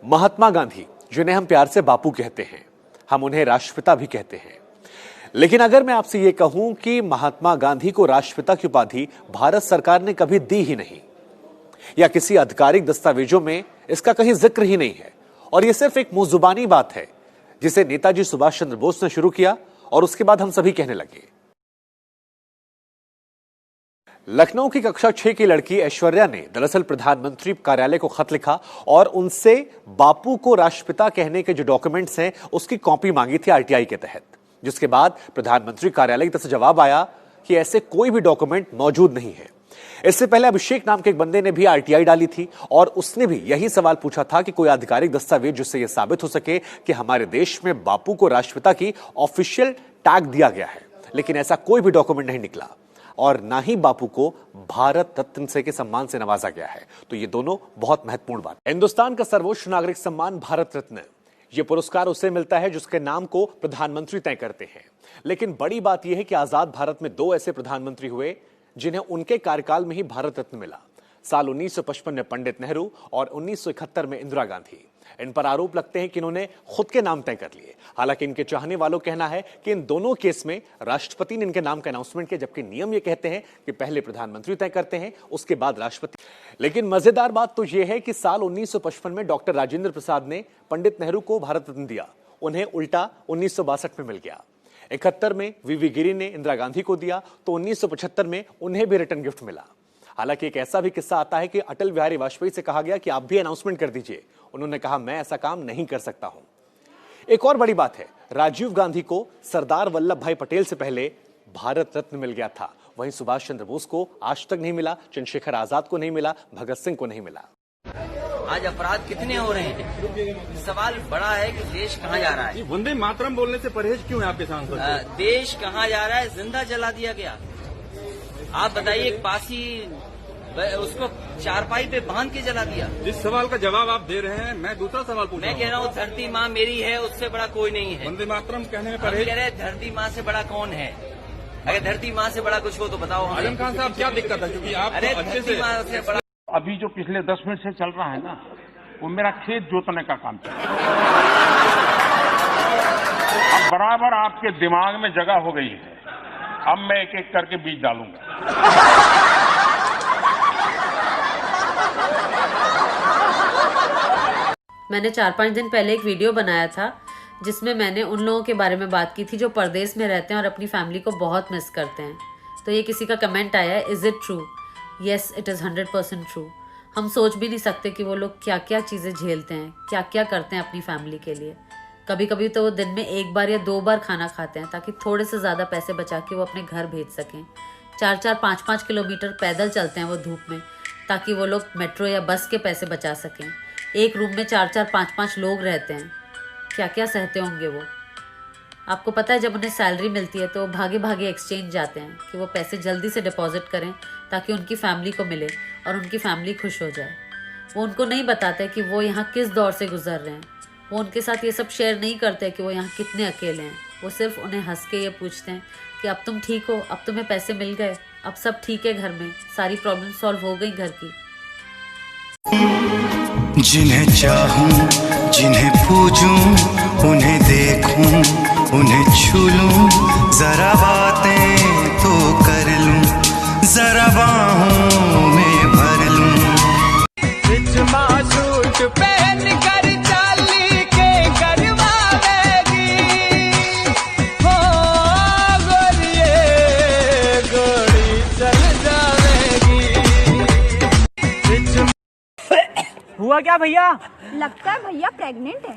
महात्मा गांधी, जिन्हें हम प्यार से बापू कहते हैं, हम उन्हें राष्ट्रपिता भी कहते हैं। लेकिन अगर मैं आपसे यह कहूं कि महात्मा गांधी को राष्ट्रपिता की उपाधि भारत सरकार ने कभी दी ही नहीं, या किसी आधिकारिक दस्तावेजों में इसका कहीं जिक्र ही नहीं है, और यह सिर्फ एक मुंहजुबानी बात है जिसे नेताजी सुभाष चंद्र बोस ने शुरू किया और उसके बाद हम सभी कहने लगे। लखनऊ की कक्षा 6 की लड़की ऐश्वर्या ने दरअसल प्रधानमंत्री कार्यालय को खत लिखा और उनसे बापू को राष्ट्रपिता कहने के जो डॉक्यूमेंट्स हैं उसकी कॉपी मांगी थी आरटीआई के तहत, जिसके बाद प्रधानमंत्री कार्यालय की तरफ से जवाब आया कि ऐसे कोई भी डॉक्यूमेंट मौजूद नहीं है। इससे पहले अभिषेक नाम के एक बंदे ने भी आरटीआई डाली थी और उसने भी यही सवाल पूछा था कि कोई आधिकारिक दस्तावेज जिससे यह साबित हो सके कि हमारे देश में बापू को राष्ट्रपिता की ऑफिशियल टैग दिया गया है, लेकिन ऐसा कोई भी डॉक्यूमेंट नहीं निकला और ना ही बापू को भारत रत्न से के सम्मान से नवाजा गया है। तो ये दोनों बहुत महत्वपूर्ण बात है। हिंदुस्तान का सर्वोच्च नागरिक सम्मान भारत रत्न, यह पुरस्कार उसे मिलता है जिसके नाम को प्रधानमंत्री तय करते हैं। लेकिन बड़ी बात यह है कि आजाद भारत में 2 ऐसे प्रधानमंत्री हुए जिन्हें उनके कार्यकाल में ही भारत रत्न मिला। साल 1955 में पंडित नेहरू और 1971 में इंदिरा गांधी। इन पर आरोप लगते हैं कि इन्होंने खुद के नाम तय कर लिए। हालांकि इनके चाहने वालों कहना है कि इन दोनों केस में राष्ट्रपति ने इनके नाम का अनाउंसमेंट किया, जबकि नियम ये कहते हैं कि पहले प्रधानमंत्री तय करते हैं, उसके बाद राष्ट्रपति। लेकिन मजेदार बात तो यह है कि साल 1955 में डॉक्टर राजेंद्र प्रसाद ने पंडित नेहरू को भारत रत्न दिया, उन्हें उल्टा 1962 में मिल गया। 71 में वीवी गिरी ने इंदिरा गांधी को दिया तो 1975 में उन्हें भी रिटर्न गिफ्ट मिला। हालांकि एक ऐसा भी किस्सा आता है कि अटल बिहारी वाजपेयी से कहा गया कि आप भी अनाउंसमेंट कर दीजिए, उन्होंने कहा मैं ऐसा काम नहीं कर सकता हूं। एक और बड़ी बात है, राजीव गांधी को सरदार वल्लभ भाई पटेल से पहले भारत रत्न मिल गया था, वहीं सुभाष चंद्र बोस को आज तक नहीं मिला, चंद्रशेखर आजाद को नहीं मिला, भगत सिंह को नहीं मिला। आज अपराध कितने हो रहे हैं? सवाल बड़ा है कि देश कहाँ जा रहा है। वंदे मातरम बोलने से परहेज क्यों है आपके सांसद? देश कहाँ जा रहा है? जिंदा जला दिया गया। आप बताइए, एक पासी उसको चारपाई पे बांध के जला दिया। जिस सवाल का जवाब आप दे रहे हैं, मैं दूसरा सवाल पूछ रहा हूं। मैं कह रहा हूँ धरती माँ मेरी है, उससे बड़ा कोई नहीं है। वंदे मातरम कहने में परहेज। कह रहे धरती माँ से बड़ा कौन है? अगर धरती माँ से बड़ा कुछ हो तो बताओ। आजम खान साहब, क्या दिक्कत है? क्योंकि आप अरे अच्छे धरती माँ से बड़ा। अभी जो पिछले 10 मिनट से चल रहा है ना, वो मेरा खेत जोतने का काम चल रहा है। अब बराबर आपके दिमाग में जगह हो गई है, अब मैं एक एक करके बीज डालूंगा। मैंने 4-5 दिन पहले एक वीडियो बनाया था जिसमें मैंने उन लोगों के बारे में बात की थी जो परदेश में रहते हैं और अपनी फैमिली को बहुत मिस करते हैं। तो ये किसी का कमेंट आया है, is it true? Yes, it is 100% true. हम सोच भी नहीं सकते कि वो लोग क्या क्या चीज़ें झेलते हैं, क्या क्या करते हैं अपनी फैमिली के लिए। कभी कभी तो वो दिन में 1 बार या 2 बार खाना खाते हैं ताकि थोड़े से ज़्यादा पैसे बचा के वो अपने घर भेज सकें। 4-4, 5-5 किलोमीटर पैदल चलते हैं वो धूप में ताकि वो लोग मेट्रो या बस के पैसे बचा सकें। एक रूम में 4-4, 5-5 लोग रहते हैं, क्या क्या सहते होंगे वो। आपको पता है, जब उन्हें सैलरी मिलती है तो भागे भागे एक्सचेंज जाते हैं कि वो पैसे जल्दी से डिपॉजिट करें ताकि उनकी फैमिली को मिले और उनकी फैमिली खुश हो जाए। वो उनको नहीं बताते कि वो यहाँ किस दौर से गुजर रहे हैं। वो उनके साथ ये सब शेयर नहीं करते कि वो यहाँ कितने अकेले हैं। वो सिर्फ उन्हें हंस के ये पूछते हैं कि अब तुम ठीक हो, अब तुम्हें पैसे मिल गए, अब सब ठीक है घर में, सारी प्रॉब्लम सॉल्व हो गई घर की। जिन्हें चाहूं, जिन्हें पूजूं, उन्हें देखूं, उन्हें छू लूं, जरा बातें तो कर लूं, जरा बाहों में भर लूं। सूट पहन कर चाली के करवावेगी, हो गोरिये गोरी चल जावेगी। हुआ क्या भैया? लगता है भैया प्रेग्नेंट है।